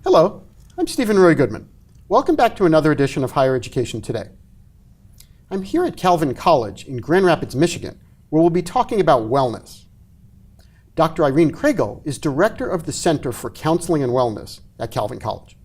Hello, I'm Steven Roy Goodman. Welcome back to another edition of Higher Education Today. I'm here at Calvin College in Grand Rapids, Michigan, where we'll be talking about wellness. Dr. Irene Kraegel is director of the Center for Counseling and Wellness at Calvin College.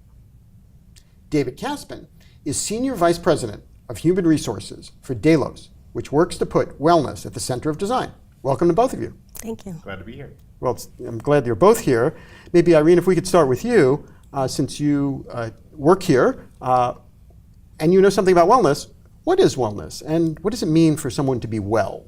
David Gaspin is senior vice president of human resources for Delos, which works to put wellness at the center of design. Welcome to both of you. Thank you. Glad to be here. Well, I'm glad you're both here. Maybe, Irene, if we could start with you, since you work here and you know something about wellness. What is wellness, and what does it mean for someone to be well?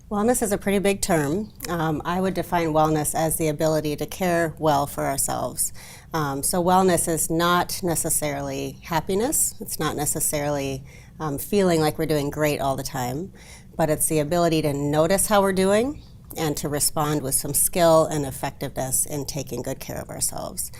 Wellness is a pretty big term. I would define wellness as the ability to care well for ourselves. So wellness is not necessarily happiness. It's not necessarily feeling like we're doing great all the time, but it's the ability to notice how we're doing and to respond with some skill and effectiveness in taking good care of ourselves.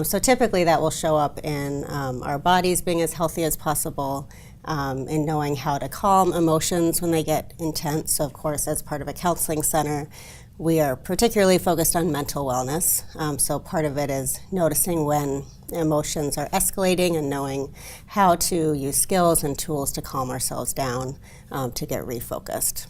So typically that will show up in our bodies being as healthy as possible, in knowing how to calm emotions when they get intense. So of course, as part of a counseling center, we are particularly focused on mental wellness. So part of it is noticing when emotions are escalating and knowing how to use skills and tools to calm ourselves down to get refocused.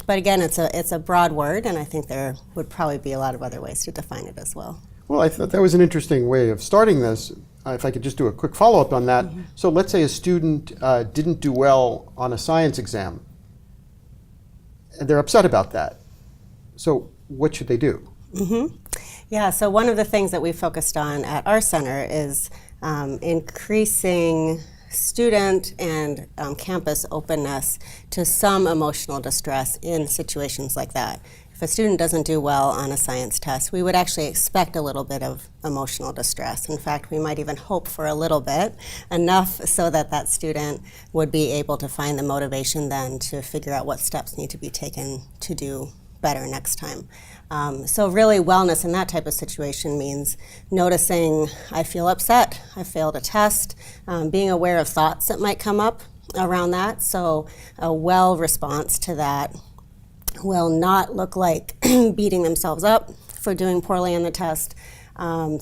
But again, it's a broad word, and I think there would probably be a lot of other ways to define it as well. Well, I thought that was an interesting way of starting this. If I could just do a quick follow-up on that. Mm-hmm. So let's say a student didn't do well on a science exam, and they're upset about that. So what should they do? Mm-hmm. Yeah, so one of the things that we focused on at our center is increasing student and campus openness to some emotional distress in situations like that. If a student doesn't do well on a science test, we would actually expect a little bit of emotional distress. In fact, we might even hope for a little bit, enough so that that student would be able to find the motivation then to figure out what steps need to be taken to do better next time. So really wellness in that type of situation means noticing, I feel upset, I failed a test, being aware of thoughts that might come up around that. So a well response to that will not look like beating themselves up for doing poorly in the test,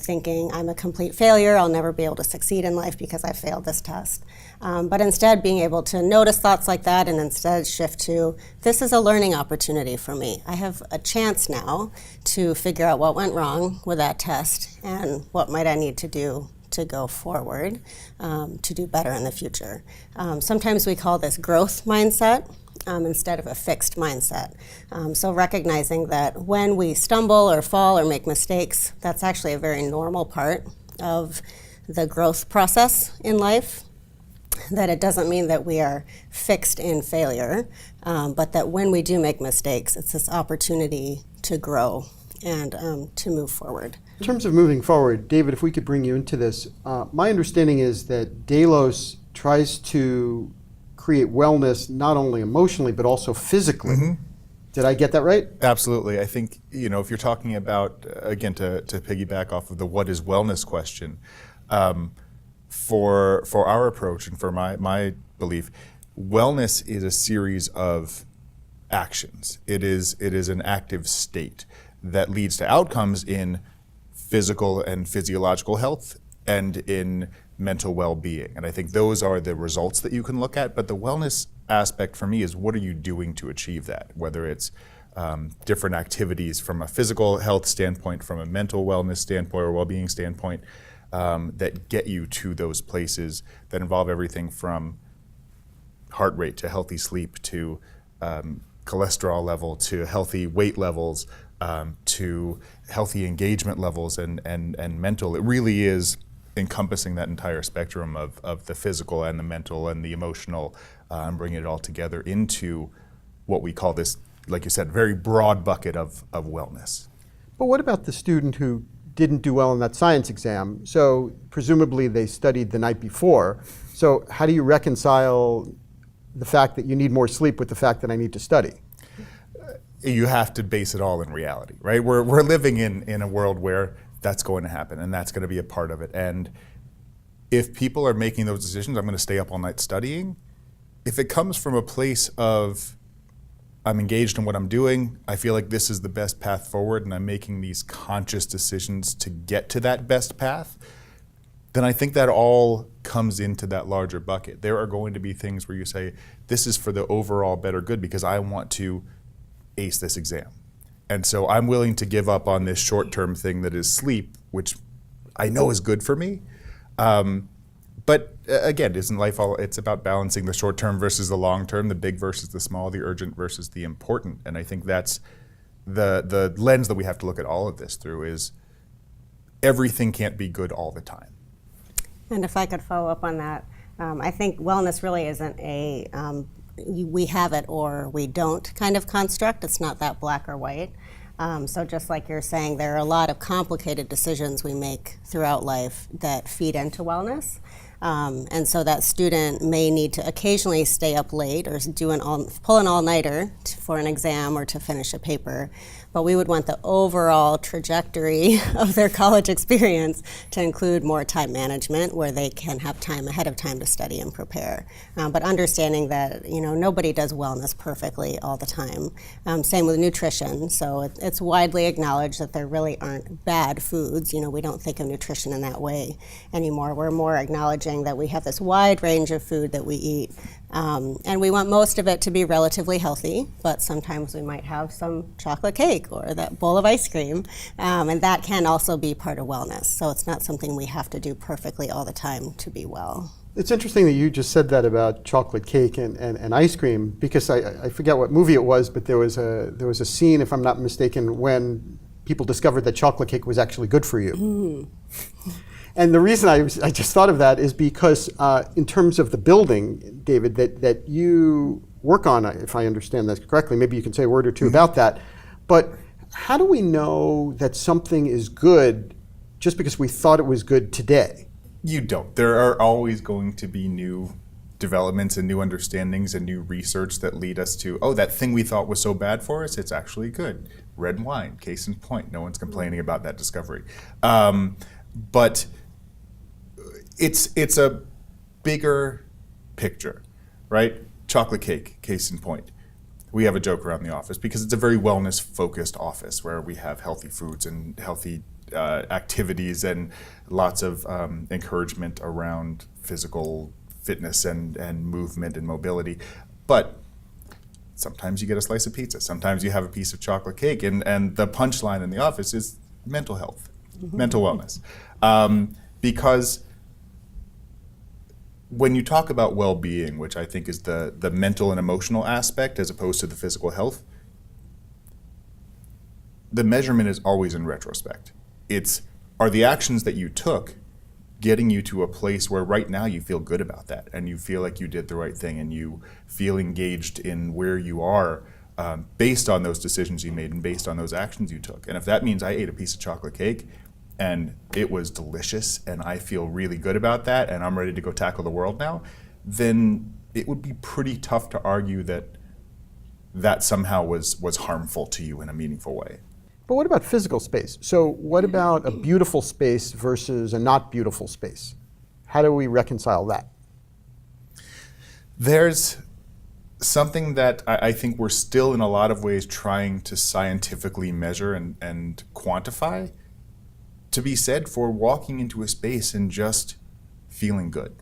thinking I'm a complete failure, I'll never be able to succeed in life because I failed this test. But instead being able to notice thoughts like that and instead shift to, this is a learning opportunity for me. I have a chance now to figure out what went wrong with that test and what might I need to do to go forward to do better in the future. Sometimes we call this growth mindset. Instead of a fixed mindset. So recognizing that when we stumble or fall or make mistakes, that's actually a very normal part of the growth process in life, that it doesn't mean that we are fixed in failure, but that when we do make mistakes, it's this opportunity to grow and to move forward. In terms of moving forward, David, if we could bring you into this, my understanding is that Delos tries to create wellness not only emotionally but also physically. Mm-hmm. Did I get that right? Absolutely. I think, if you're talking about, again, to piggyback off of the what is wellness question, for our approach and for my belief, wellness is a series of actions. It is an active state that leads to outcomes in physical and physiological health and in mental well-being. And I think those are the results that you can look at. But the wellness aspect for me is, what are you doing to achieve that? Whether it's different activities from a physical health standpoint, from a mental wellness standpoint or well-being standpoint, that get you to those places that involve everything from heart rate to healthy sleep to cholesterol level to healthy weight levels to healthy engagement levels and mental. It really is encompassing that entire spectrum of the physical and the mental and the emotional, and bringing it all together into what we call this, like you said, very broad bucket of wellness. But what about the student who didn't do well in that science exam? So presumably they studied the night before. So how do you reconcile the fact that you need more sleep with the fact that I need to study? You have to base it all in reality, right? We're living in a world where that's going to happen, and that's going to be a part of it. And if people are making those decisions, I'm going to stay up all night studying. If it comes from a place of I'm engaged in what I'm doing, I feel like this is the best path forward, and I'm making these conscious decisions to get to that best path, then I think that all comes into that larger bucket. There are going to be things where you say, this is for the overall better good because I want to ace this exam. And so I'm willing to give up on this short-term thing that is sleep, which I know is good for me. But again, isn't life all, it's about balancing the short term versus the long term, the big versus the small, the urgent versus the important. And I think that's the lens that we have to look at all of this through is everything can't be good all the time. And if I could follow up on that, I think wellness really isn't a we have it or we don't kind of construct. It's not that black or white. So just like you're saying, there are a lot of complicated decisions we make throughout life that feed into wellness. And so that student may need to occasionally stay up late or pull an all-nighter for an exam or to finish a paper. But we would want the overall trajectory of their college experience to include more time management where they can have time ahead of time to study and prepare. But understanding that nobody does wellness perfectly all the time. Same with nutrition. So it's widely acknowledged that there really aren't bad foods. We don't think of nutrition in that way anymore. We're more acknowledging that we have this wide range of food that we eat. And we want most of it to be relatively healthy, but sometimes we might have some chocolate cake or that bowl of ice cream, and that can also be part of wellness. So it's not something we have to do perfectly all the time to be well. It's interesting that you just said that about chocolate cake and ice cream, because I forget what movie it was, but there was a scene, if I'm not mistaken, when people discovered that chocolate cake was actually good for you. Mm. And the reason I just thought of that is because in terms of the building, David, that you work on, if I understand that correctly, maybe you can say a word or two about that, but how do we know that something is good just because we thought it was good today? You don't. There are always going to be new developments and new understandings and new research that lead us to, oh, that thing we thought was so bad for us, it's actually good. Red wine, case in point. No one's complaining about that discovery. But it's a bigger picture, right? Chocolate cake, case in point. We have a joke around the office because it's a very wellness-focused office where we have healthy foods and healthy activities and lots of encouragement around physical fitness and movement and mobility. But sometimes you get a slice of pizza. Sometimes you have a piece of chocolate cake. And the punchline in the office is mental health, mental wellness. Because when you talk about well-being, which I think is the mental and emotional aspect as opposed to the physical health, the measurement is always in retrospect. Are the actions that you took getting you to a place where right now you feel good about that and you feel like you did the right thing and you feel engaged in where you are based on those decisions you made and based on those actions you took. And if that means I ate a piece of chocolate cake and it was delicious and I feel really good about that and I'm ready to go tackle the world now, then it would be pretty tough to argue that somehow was harmful to you in a meaningful way. But what about physical space? So what about a beautiful space versus a not beautiful space? How do we reconcile that? There's something that I think we're still in a lot of ways trying to scientifically measure and quantify to be said for walking into a space and just feeling good.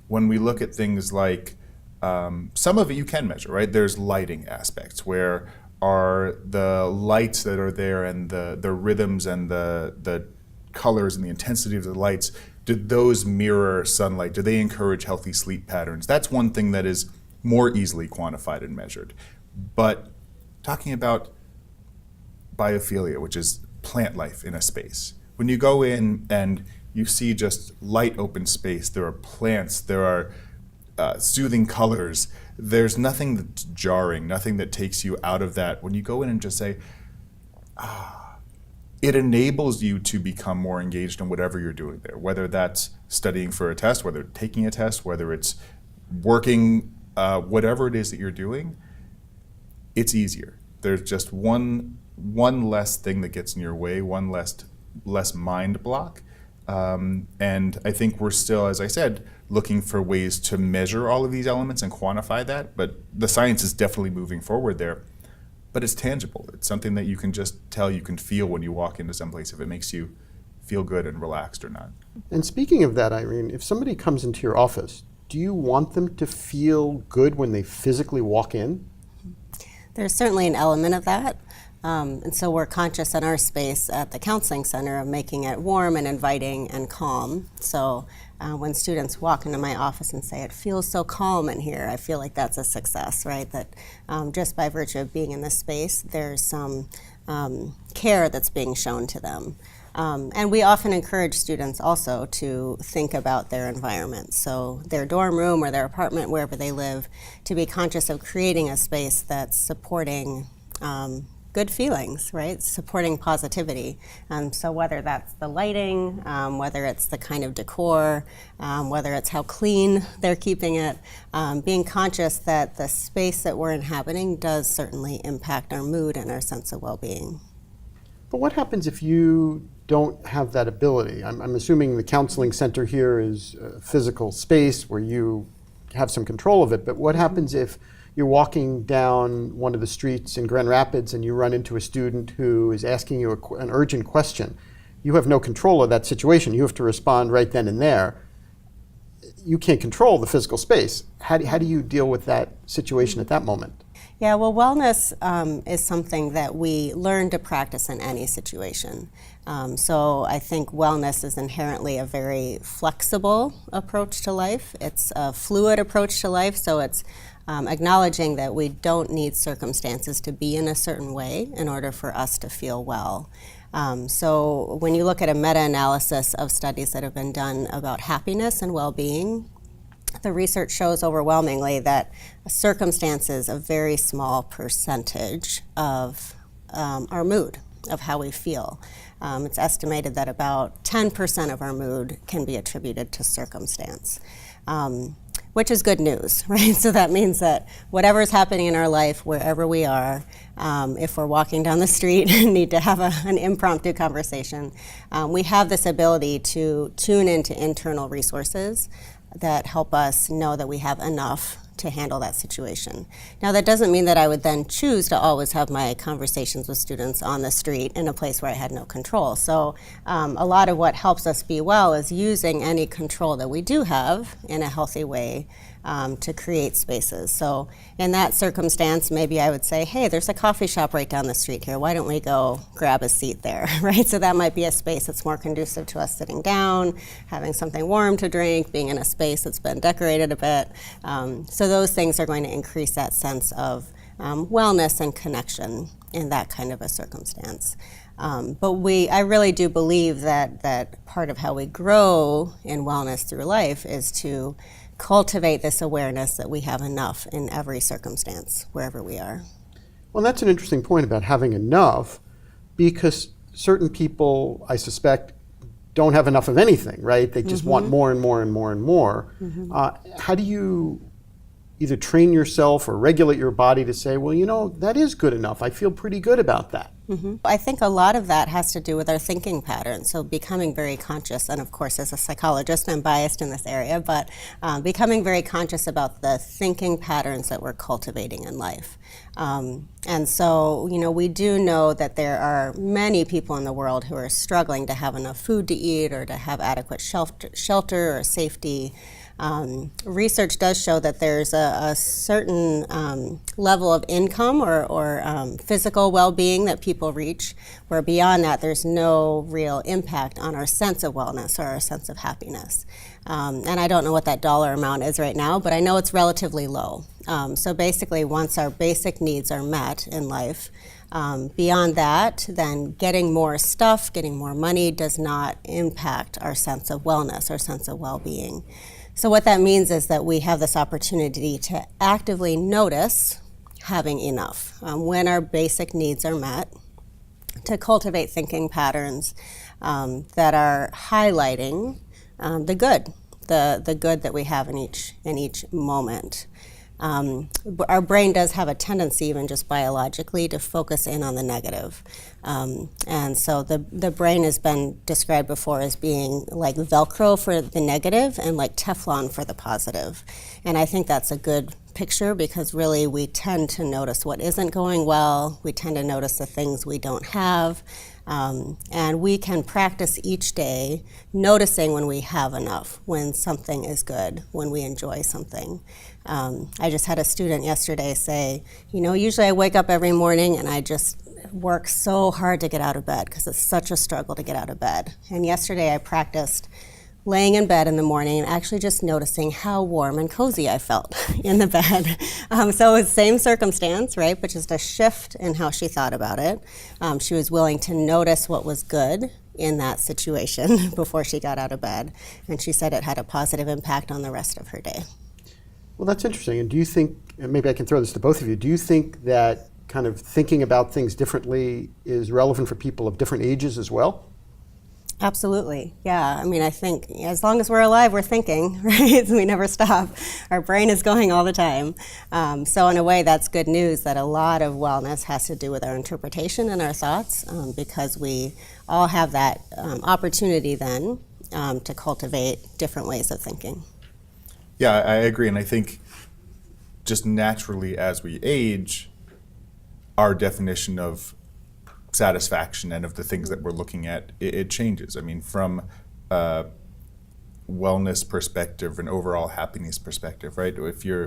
When we look at things like, some of it you can measure, right? There's lighting aspects where are the lights that are there and the rhythms and the colors and the intensity of the lights, do those mirror sunlight? Do they encourage healthy sleep patterns? That's one thing that is more easily quantified and measured. But talking about biophilia, which is plant life in a space, when you go in and you see just light open space, there are plants, there are soothing colors, there's nothing that's jarring, nothing that takes you out of that. When you go in and just say, it enables you to become more engaged in whatever you're doing there, whether that's studying for a test, whether taking a test, whether it's working, whatever it is that you're doing, it's easier. There's just one less thing that gets in your way, one less mind block. And I think we're still, as I said, looking for ways to measure all of these elements and quantify that, but the science is definitely moving forward there. but it's tangible. It's something that you can just tell, you can feel when you walk into someplace if it makes you feel good and relaxed or not. And speaking of that, Irene, if somebody comes into your office, do you want them to feel good when they physically walk in? There's certainly an element of that. And so we're conscious in our space at the counseling center of making it warm and inviting and calm. So when students walk into my office and say, it feels so calm in here, I feel like that's a success, right? That just by virtue of being in this space, there's some care that's being shown to them. And we often encourage students also to think about their environment. So their dorm room or their apartment, wherever they live, to be conscious of creating a space that's supporting good feelings, right? Supporting positivity. So whether that's the lighting, whether it's the kind of decor, whether it's how clean they're keeping it, being conscious that the space that we're inhabiting does certainly impact our mood and our sense of well-being. But what happens if you don't have that ability? I'm assuming the counseling center here is a physical space where you have some control of it, but what happens if you're walking down one of the streets in Grand Rapids and you run into a student who is asking you an urgent question? You have no control of that situation. You have to respond right then and there. You can't control the physical space. How do you deal with that situation at that moment? Yeah, well, wellness is something that we learn to practice in any situation. So I think wellness is inherently a very flexible approach to life. It's a fluid approach to life, so it's acknowledging that we don't need circumstances to be in a certain way in order for us to feel well. So when you look at a meta-analysis of studies that have been done about happiness and well-being, the research shows overwhelmingly that circumstance is a very small percentage of our mood, of how we feel. It's estimated that about 10% of our mood can be attributed to circumstance, which is good news, right? So that means that whatever is happening in our life, wherever we are, if we're walking down the street and need to have an impromptu conversation, we have this ability to tune into internal resources that help us know that we have enough to handle that situation. Now, that doesn't mean that I would then choose to always have my conversations with students on the street in a place where I had no control. So a lot of what helps us be well is using any control that we do have in a healthy way to create spaces. So in that circumstance, maybe I would say, hey, there's a coffee shop right down the street here. Why don't we go grab a seat there, right? So that might be a space that's more conducive to us sitting down, having something warm to drink, being in a space that's been decorated a bit. So those things are going to increase that sense of wellness and connection in that kind of a circumstance. But I really do believe that part of how we grow in wellness through life is to cultivate this awareness that we have enough in every circumstance, wherever we are. Well, that's an interesting point about having enough, because certain people, I suspect, don't have enough of anything, right? They just want more and more and more and more. How do you either train yourself or regulate your body to say, well, you know, that is good enough. I feel pretty good about that. I think a lot of that has to do with our thinking patterns. So becoming very conscious, and of course as a psychologist I'm biased in this area, but becoming very conscious about the thinking patterns that we're cultivating in life. And so, you know, we do know that there are many people in the world who are struggling to have enough food to eat or to have adequate shelter or safety. Research does show that there's a certain level of income or physical well-being that people reach, where beyond that there's no real impact on our sense of wellness or our sense of happiness. And I don't know what that dollar amount is right now, but I know it's relatively low. So basically, once our basic needs are met in life, beyond that, then getting more stuff, getting more money does not impact our sense of wellness, our sense of well-being. So what that means is that we have this opportunity to actively notice having enough when our basic needs are met, to cultivate thinking patterns that are highlighting the good that we have in each moment. Our brain does have a tendency, even just biologically, to focus in on the negative. And so the brain has been described before as being like Velcro for the negative and like Teflon for the positive. And I think that's a good picture, because really we tend to notice what isn't going well. We tend to notice the things we don't have. And we can practice each day noticing when we have enough, when something is good, when we enjoy something. I just had a student yesterday say, usually I wake up every morning and I just work so hard to get out of bed because it's such a struggle to get out of bed. And yesterday I practiced laying in bed in the morning and actually just noticing how warm and cozy I felt in the bed. So it was the same circumstance, right, but just a shift in how she thought about it. She was willing to notice what was good in that situation before she got out of bed, and she said it had a positive impact on the rest of her day. Well, that's interesting. And do you think, and maybe I can throw this to both of you, do you think that kind of thinking about things differently is relevant for people of different ages as well? Absolutely, yeah. I mean, I think as long as we're alive, we're thinking, right? We never stop. Our brain is going all the time. So in a way, that's good news that a lot of wellness has to do with our interpretation and our thoughts, because we all have that opportunity then to cultivate different ways of thinking. Yeah, I agree. And I think just naturally as we age, our definition of satisfaction and of the things that we're looking at, it changes. I mean, from a wellness perspective and overall happiness perspective, right? If you're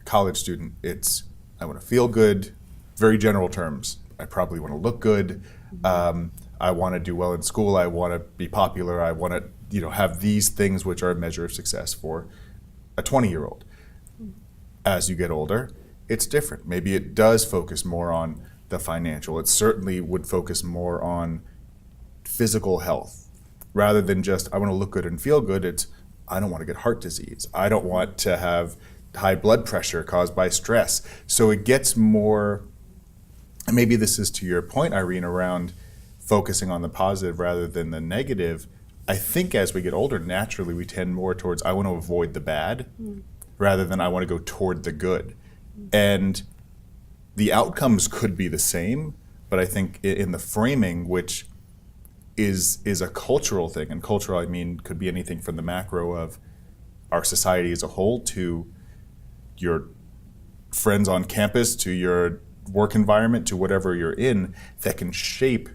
a college student, it's, I want to feel good, very general terms. I probably want to look good. I want to do well in school. I want to be popular. I want to, have these things which are a measure of success for a 20-year-old. As you get older, it's different. Maybe it does focus more on the financial. It certainly would focus more on physical health rather than just, I want to look good and feel good. It's, I don't want to get heart disease. I don't want to have high blood pressure caused by stress. So it gets more, and maybe this is to your point, Irene, around focusing on the positive rather than the negative. I think as we get older, naturally we tend more towards, I want to avoid the bad rather than I want to go toward the good. And the outcomes could be the same, but I think in the framing, which is a cultural thing, and cultural, I mean, could be anything from the macro of our society as a whole to your friends on campus, to your work environment, to whatever you're in, that can shape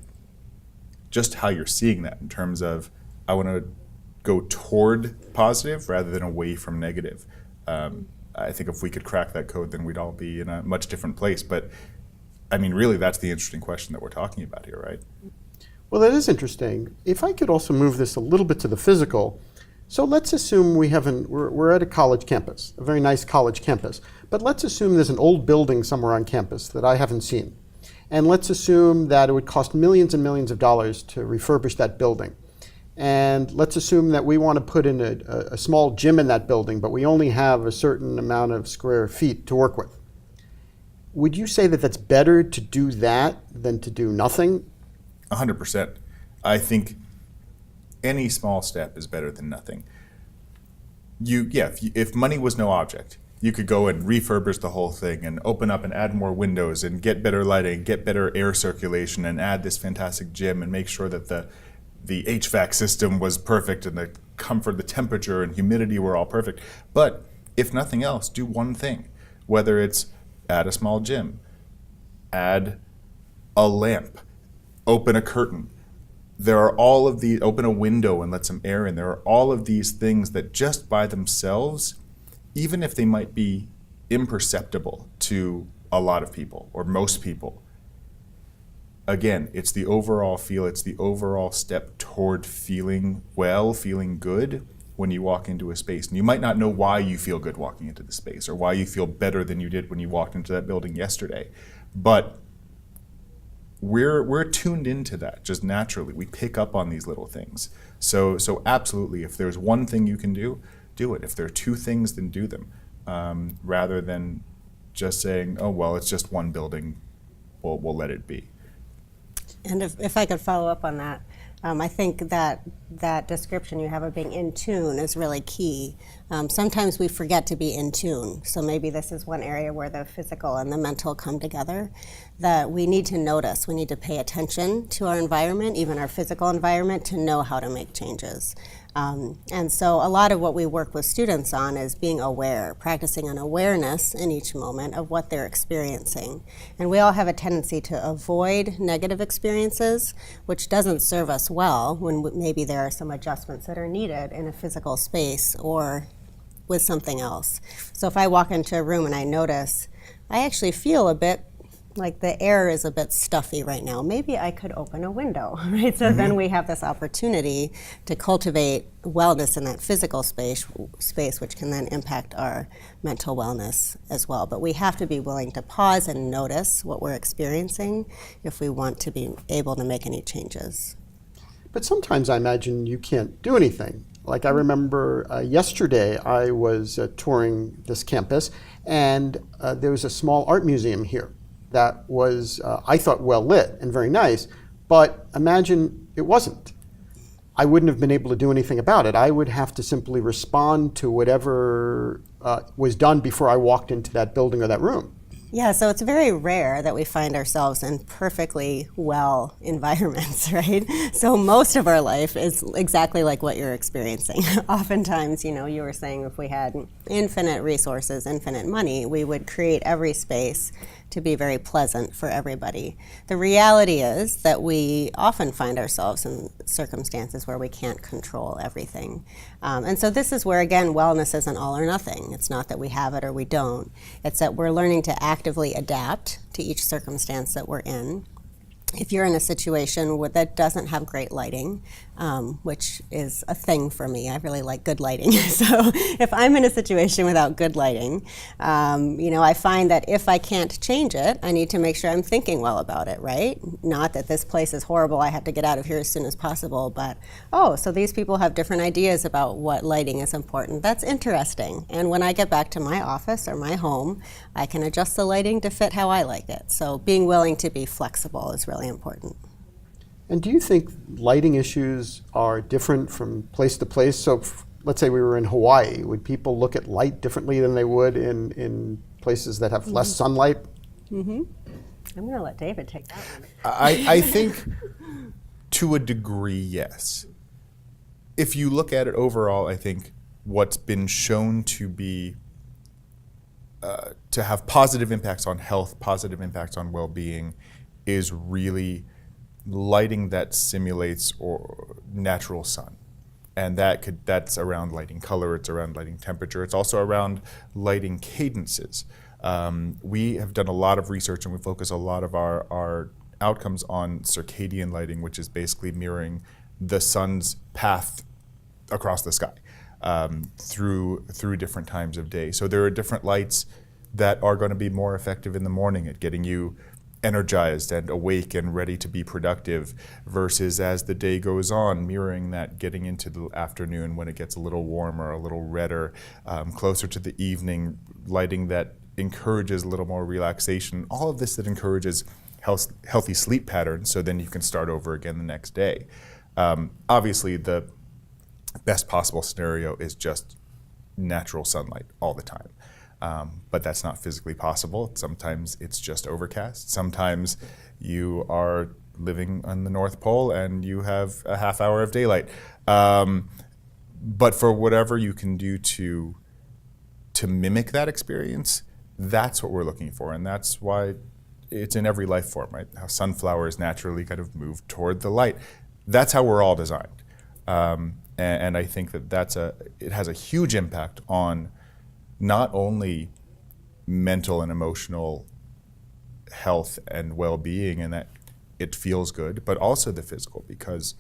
just how you're seeing that in terms of, I want to go toward positive rather than away from negative. I think if we could crack that code, then we'd all be in a much different place. But I mean, really, that's the interesting question that we're talking about here, right? Well, that is interesting. If I could also move this a little bit to the physical. So let's assume we're at a college campus, a very nice college campus. But let's assume there's an old building somewhere on campus that I haven't seen. And let's assume that it would cost millions and millions of dollars to refurbish that building. And let's assume that we want to put in a small gym in that building, but we only have a certain amount of square feet to work with. Would you say that that's better to do that than to do nothing? 100%. I think any small step is better than nothing. If money was no object, you could go and refurbish the whole thing and open up and add more windows and get better lighting, get better air circulation, and add this fantastic gym and make sure that the HVAC system was perfect and the comfort, the temperature and humidity were all perfect. But if nothing else, do one thing, whether it's add a small gym, add a lamp, open a curtain. There are all of these, open a window and let some air in. There are all of these things that just by themselves, even if they might be imperceptible to a lot of people or most people, again, it's the overall feel, it's the overall step toward feeling well, feeling good when you walk into a space. And you might not know why you feel good walking into the space or why you feel better than you did when you walked into that building yesterday. But we're tuned into that just naturally. We pick up on these little things. So absolutely, if there's one thing you can do, do it. If there are two things, then do them. Rather than just saying, oh, well, it's just one building, we'll let it be. And if I could follow up on that, I think that description you have of being in tune is really key. Sometimes we forget to be in tune. So maybe this is one area where the physical and the mental come together, that we need to notice. We need to pay attention to our environment, even our physical environment, to know how to make changes. And so a lot of what we work with students on is being aware, practicing an awareness in each moment of what they're experiencing. And we all have a tendency to avoid negative experiences, which doesn't serve us well when maybe there are some adjustments that are needed in a physical space or with something else. So if I walk into a room and I notice, I actually feel a bit like the air is a bit stuffy right now. Maybe I could open a window, right? So then we have this opportunity to cultivate wellness in that physical space, which can then impact our mental wellness as well. But we have to be willing to pause and notice what we're experiencing if we want to be able to make any changes. But sometimes I imagine you can't do anything. Like I remember yesterday I was touring this campus, and there was a small art museum here that was, I thought, well lit and very nice, but imagine it wasn't. I wouldn't have been able to do anything about it. I would have to simply respond to whatever was done before I walked into that building or that room. Yeah, so it's very rare that we find ourselves in perfectly well environments, right? So most of our life is exactly like what you're experiencing. Oftentimes, you were saying if we had infinite resources, infinite money, we would create every space to be very pleasant for everybody. The reality is that we often find ourselves in circumstances where we can't control everything. And so this is where, again, wellness isn't all or nothing. It's not that we have it or we don't. It's that we're learning to actively adapt to each circumstance that we're in. If you're in a situation that doesn't have great lighting, which is a thing for me, I really like good lighting. So if I'm in a situation without good lighting, I find that if I can't change it, I need to make sure I'm thinking well about it, right? Not that this place is horrible, I have to get out of here as soon as possible, but, so these people have different ideas about what lighting is important. That's interesting. And when I get back to my office or my home, I can adjust the lighting to fit how I like it. So being willing to be flexible is really important. And do you think lighting issues are different from place to place? So let's say we were in Hawaii. Would people look at light differently than they would in places that have less sunlight? Mm-hmm. I'm going to let David take that one. I think to a degree, yes. If you look at it overall, I think what's been shown to be to have positive impacts on health, positive impacts on well-being, is really lighting that simulates or natural sun. And that's around lighting color, it's around lighting temperature, it's also around lighting cadences. We have done a lot of research and we focus a lot of our outcomes on circadian lighting, which is basically mirroring the sun's path across the sky through different times of day. So there are different lights that are going to be more effective in the morning at getting you energized and awake and ready to be productive, versus as the day goes on, mirroring that getting into the afternoon when it gets a little warmer, a little redder, closer to the evening, lighting that encourages a little more relaxation, all of this that encourages healthy sleep patterns, so then you can start over again the next day. Obviously, the best possible scenario is just natural sunlight all the time. But that's not physically possible. Sometimes it's just overcast. Sometimes you are living on the North Pole and you have a half hour of daylight. But for whatever you can do to mimic that experience, that's what we're looking for. And that's why it's in every life form, right? How sunflowers naturally kind of move toward the light. That's how we're all designed. And I think that it has a huge impact on not only mental and emotional health and well-being, and that it feels good, but also the physical, because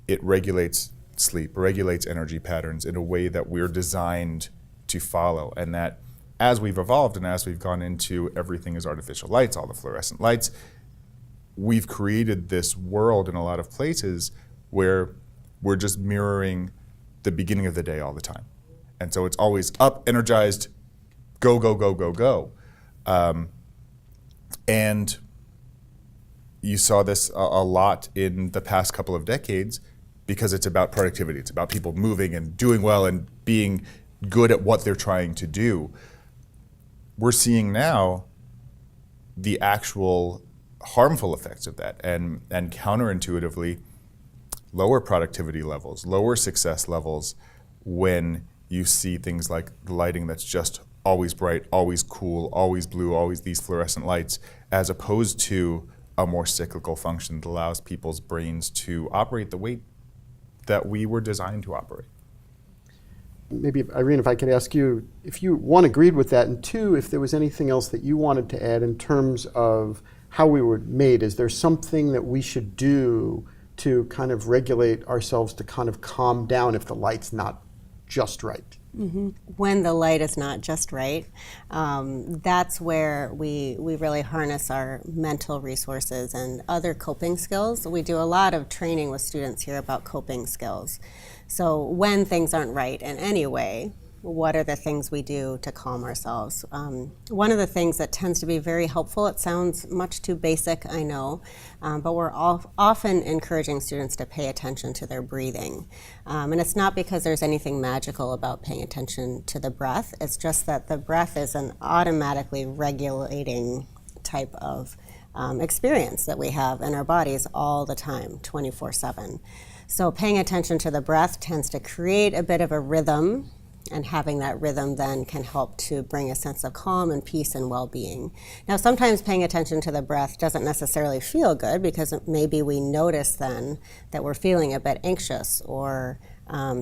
it regulates sleep, regulates energy patterns in a way that we're designed to follow. And that as we've evolved and as we've gone into everything is artificial lights, all the fluorescent lights, we've created this world in a lot of places where we're just mirroring the beginning of the day all the time. And so it's always up, energized, go, go, go, go, go. And you saw this a lot in the past couple of decades because it's about productivity. It's about people moving and doing well and being good at what they're trying to do. We're seeing now the actual harmful effects of that. And counterintuitively, lower productivity levels, lower success levels when you see things like the lighting that's just always bright, always cool, always blue, always these fluorescent lights, as opposed to a more cyclical function that allows people's brains to operate the way that we were designed to operate. Maybe, Irene, if I could ask you if you, one, agreed with that, and two, if there was anything else that you wanted to add in terms of how we were made. Is there something that we should do to kind of regulate ourselves to kind of calm down if the light's not just right? Mm-hmm. When the light is not just right, that's where we really harness our mental resources and other coping skills. We do a lot of training with students here about coping skills. So when things aren't right in any way, what are the things we do to calm ourselves? One of the things that tends to be very helpful, it sounds much too basic, I know, but we're often encouraging students to pay attention to their breathing. And it's not because there's anything magical about paying attention to the breath, it's just that the breath is an automatically regulating type of experience that we have in our bodies all the time, 24/7. So paying attention to the breath tends to create a bit of a rhythm, and having that rhythm then can help to bring a sense of calm and peace and well-being. Now, sometimes paying attention to the breath doesn't necessarily feel good because maybe we notice then that we're feeling a bit anxious or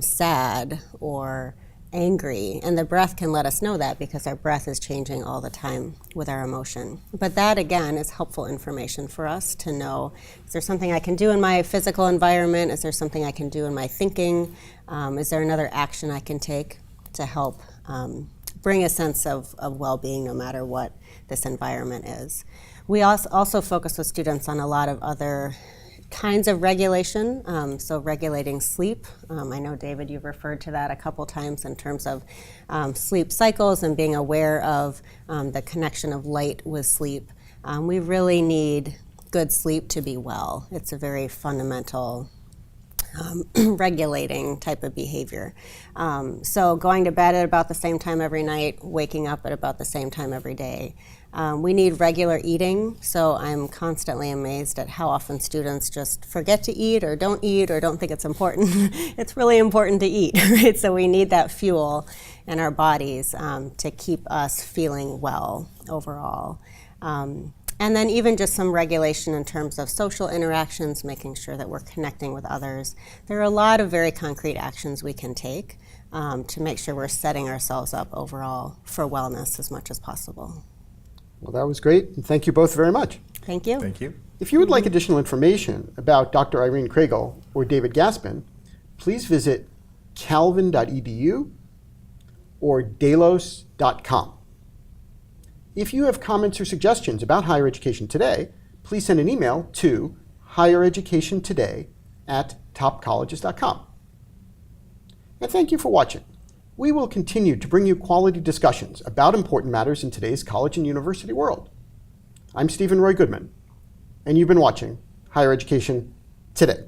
sad or angry, and the breath can let us know that because our breath is changing all the time with our emotion. But that, again, is helpful information for us to know, is there something I can do in my physical environment? Is there something I can do in my thinking? Is there another action I can take to help bring a sense of well-being no matter what this environment is? We also focus with students on a lot of other kinds of regulation, so regulating sleep. I know, David, you've referred to that a couple times in terms of sleep cycles and being aware of the connection of light with sleep. We really need good sleep to be well. It's a very fundamental regulating type of behavior. So going to bed at about the same time every night, waking up at about the same time every day. We need regular eating, so I'm constantly amazed at how often students just forget to eat or don't think it's important. It's really important to eat, right? So we need that fuel in our bodies to keep us feeling well overall. And then even just some regulation in terms of social interactions, making sure that we're connecting with others. There are a lot of very concrete actions we can take to make sure we're setting ourselves up overall for wellness as much as possible. Well, that was great, and thank you both very much. Thank you. Thank you. If you would like additional information about Dr. Irene Kraegel or David Gaspin, please visit calvin.edu or delos.com. If you have comments or suggestions about higher education today, please send an email to highereducationtoday@topcolleges.com. And thank you for watching. We will continue to bring you quality discussions about important matters in today's college and university world. I'm Steven Roy Goodman, and you've been watching Higher Education Today.